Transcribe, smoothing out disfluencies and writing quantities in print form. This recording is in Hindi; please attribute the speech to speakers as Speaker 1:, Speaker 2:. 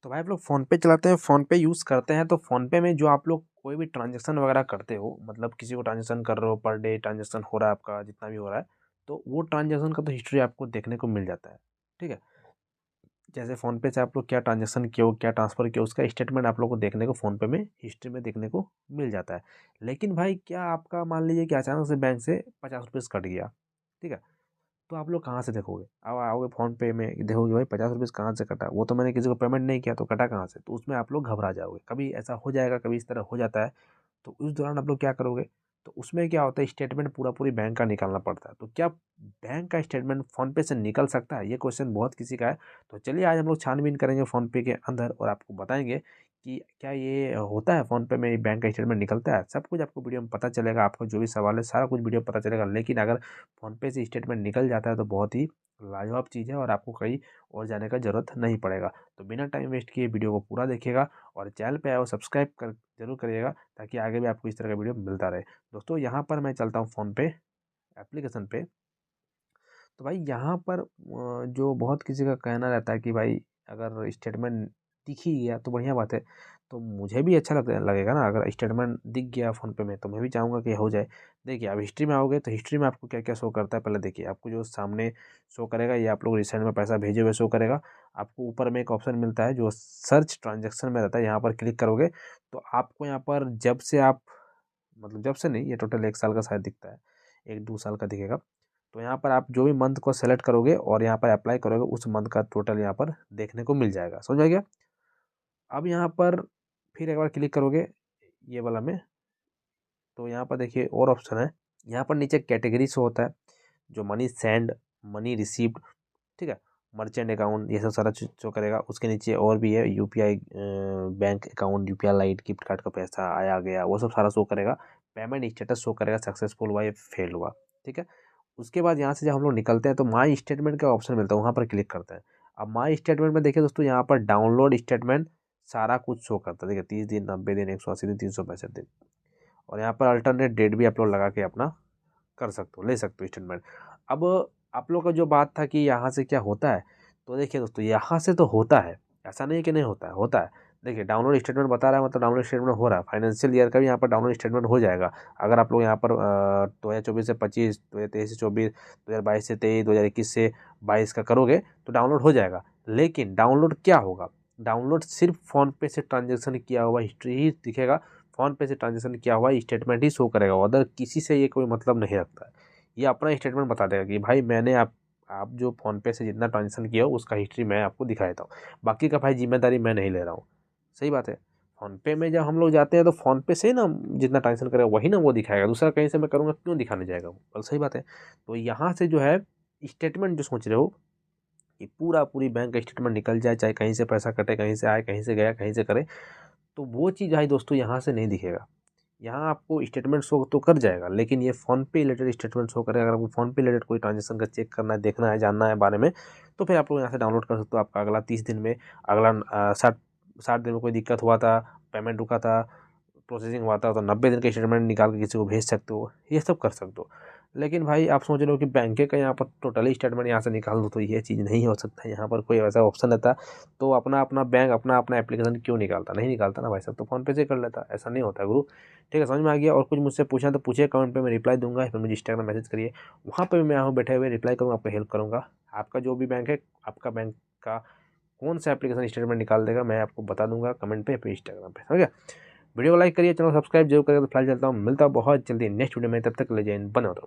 Speaker 1: तो भाई आप लोग फ़ोनपे चलाते हैं, फ़ोनपे यूज़ करते हैं, तो फ़ोनपे में जो आप लोग कोई भी ट्रांज़ैक्शन वगैरह करते हो, मतलब किसी को ट्रांज़ैक्शन कर रहे हो, पर डे ट्रांज़ैक्शन हो रहा है आपका, जितना भी हो रहा है, तो वो ट्रांज़ैक्शन का तो हिस्ट्री आपको देखने को मिल जाता है, ठीक है? जैसे फ़ोनपे से आप लोग क्या ट्रांज़ैक्शन किए हो, क्या ट्रांसफ़र किए हो, उसका स्टेटमेंट आप लोग को देखने को फ़ोनपे में हिस्ट्री में देखने को मिल जाता है। लेकिन भाई क्या आपका मान लीजिए कि अचानक से बैंक से ₹50 कट गया, ठीक है? तो आप लोग कहाँ से देखोगे? अब आओगे फ़ोनपे में देखोगे भाई ₹50 कहाँ से कटा? वो तो मैंने किसी को पेमेंट नहीं किया तो कटा कहाँ से? तो उसमें आप लोग घबरा जाओगे। कभी ऐसा हो जाएगा, कभी इस तरह हो जाता है, तो उस दौरान आप लोग क्या करोगे? तो उसमें क्या होता है स्टेटमेंट पूरा-पूरी बैंक का निकालना पड़ता है। तो क्या बैंक का स्टेटमेंट फ़ोनपे से निकल सकता है? ये क्वेश्चन बहुत किसी का है। तो चलिए आज हम लोग छानबीन करेंगे फ़ोनपे के अंदर और आपको बताएँगे कि क्या ये होता है फ़ोनपे में बैंक का स्टेटमेंट निकलता है? सब कुछ आपको वीडियो में पता चलेगा, आपका जो भी सवाल है सारा कुछ वीडियो में पता चलेगा। लेकिन अगर फ़ोनपे से स्टेटमेंट निकल जाता है तो बहुत ही लाजवाब चीज़ है और आपको कहीं और जाने का ज़रूरत नहीं पड़ेगा। तो बिना टाइम वेस्ट किए वीडियो को पूरा देखिएगा और चैनल पे आए हो सब्सक्राइब कर ज़रूर करिएगा ताकि आगे भी आपको इस तरह का वीडियो मिलता रहे। दोस्तों यहाँ पर मैं चलता हूँ फ़ोनपे एप्लीकेशन पे। तो भाई यहाँ पर जो बहुत किसी का कहना रहता है कि भाई अगर स्टेटमेंट दिख ही गया तो बढ़िया बात है। तो मुझे भी अच्छा लगेगा ना अगर स्टेटमेंट दिख गया फ़ोनपे में तो मैं भी चाहूँगा कि हो जाए। देखिए अब हिस्ट्री में आओगे तो हिस्ट्री में आपको क्या-क्या शो करता है पहले देखिए। आपको जो सामने शो करेगा ये आप लोग रिसेंट में पैसा भेजे हुए शो करेगा। आपको ऊपर में एक ऑप्शन मिलता है जो सर्च ट्रांज़ैक्शन में रहता है, यहाँ पर क्लिक करोगे तो आपको यहाँ पर जब से आप मतलब जब से नहीं ये टोटल 1 साल का शायद दिखता है, 1-2 साल का दिखेगा। तो यहाँ पर आप जो भी मंथ को सेलेक्ट करोगे और यहाँ पर अप्लाई करोगे उस मंथ का टोटल यहाँ पर देखने को मिल जाएगा। समझ में आ गया? अब यहाँ पर फिर एक बार क्लिक करोगे ये वाला में, तो यहाँ पर देखिए और ऑप्शन है। यहाँ पर नीचे कैटेगरी शो होता है, जो मनी सेंड, मनी रिसीव्ड, ठीक है? मर्चेंट अकाउंट ये सब सारा चीज़ शो करेगा। उसके नीचे और भी है UPI bank account, UPI light, gift card का पैसा आया गया, वो सब सारा शो करेगा। पेमेंट स्टेटस शो करेगा सक्सेसफुल हुआ या फेल हुआ, ठीक है? उसके बाद यहाँ से जब हम लोग निकलते हैं तो माई स्टेटमेंट का ऑप्शन मिलता है, वहाँ पर क्लिक करते हैं। अब माई स्टेटमेंट में देखिए दोस्तों यहाँ पर डाउनलोड स्टेटमेंट सारा कुछ शो करता है। देखिए 30 दिन, 90 दिन, 180 दिन, 365 दिन और यहाँ पर अल्टरनेट डेट भी आप लोग लगा के अपना कर सकते हो, ले सकते हो स्टेटमेंट। अब आप लोग का जो बात था कि यहाँ से क्या होता है, तो देखिए दोस्तों यहाँ से तो होता है, ऐसा नहीं है कि नहीं होता है, होता है। देखिए डाउनलोड स्टेटमेंट बता रहा है मतलब डाउनलोड स्टेटमेंट हो रहा है, फाइनेंशियल ईयर का भी यहाँ पर डाउनलोड स्टेटमेंट हो जाएगा। अगर आप लोग यहाँ पर 2024 से 25, 2023 से 24, 2022 से 23, 2021 से 22 का करोगे तो डाउनलोड हो जाएगा। लेकिन डाउनलोड क्या होगा? डाउनलोड सिर्फ फ़ोनपे से ट्रांज़ैक्शन किया हुआ हिस्ट्री ही दिखेगा, फ़ोनपे से ट्रांज़ैक्शन किया हुआ स्टेटमेंट ही शो करेगा, अदर किसी से ये कोई मतलब नहीं रखता है। ये अपना स्टेटमेंट बता देगा कि भाई मैंने आप जो फ़ोनपे से जितना ट्रांज़ैक्शन किया हो उसका हिस्ट्री मैं आपको दिखा देता हूँ। बाकी का भाई ज़िम्मेदारी मैं नहीं ले रहा हूँ। सही बात है। फ़ोनपे में जब हम लोग जाते हैं तो फ़ोनपे से ना जितना ट्रांज़ैक्शन करेगा वही ना वो दिखाएगा, दूसरा कहीं से मैं करूँगा क्यों दिखाने जाएगा वो? और सही बात है। तो यहाँ से जो है स्टेटमेंट जो सोच रहे हो कि पूरी बैंक का स्टेटमेंट निकल जाए, चाहे कहीं से पैसा कटे, कहीं से आए, कहीं से गया, कहीं से करे, तो वो चीज़ भाई दोस्तों यहाँ से नहीं दिखेगा। यहाँ आपको स्टेटमेंट शो तो कर जाएगा, लेकिन ये फ़ोनपे रिलेटेड स्टेटमेंट शो करेगा। अगर आपको फ़ोनपे रिलेटेड कोई ट्रांज़ैक्शन का चेक करना है, देखना है, जानना है बारे में, तो फिर आप लोग यहाँ से डाउनलोड कर सकते हो। आपका अगला 30 दिन में, अगला 60 दिन में कोई दिक्कत हुआ था, पेमेंट रुका था, प्रोसेसिंग हुआ था, तो 90 दिन का स्टेटमेंट निकाल के किसी को भेज सकते हो, ये सब कर सकते हो। लेकिन भाई आप सोच रहे हो कि बैंक का यहाँ पर टोटली स्टेटमेंट यहाँ से निकाल दो, तो ये चीज़ नहीं हो सकता है। यहाँ पर कोई ऐसा ऑप्शन रहता तो अपना-अपना बैंक अपना-अपना एप्लीकेशन क्यों निकालता? नहीं निकालता ना भाई साहब, तो फ़ोनपे से कर लेता, ऐसा नहीं होता गुरु। ठीक है, समझ में आ गया? और कुछ मुझसे पूछना है तो पूछिए कमेंट पे, मैं रिप्लाई दूँगा, या फिर मुझे इंस्टाग्राम मैसेज करिए, वहाँ पे भी मैं यहाँ बैठे हुए रिप्लाई करूँगा, आपको हेल्प करूँगा। आपका जो भी बैंक है, आपका बैंक का कौन-सा एप्लीकेशन स्टेटमेंट निकाल देगा, मैं आपको बता दूँगा कमेंट पे या फिर इंस्टाग्राम पे, समझ गए? वीडियो को लाइक करिए, चैनल को सब्सक्राइब जरूर करिएगा। तो फिलहाल चलता हूँ, मिलता हूँ बहुत जल्दी नेक्स्ट वीडियो में, तब तक के लिए जय हिंद, बने रहो।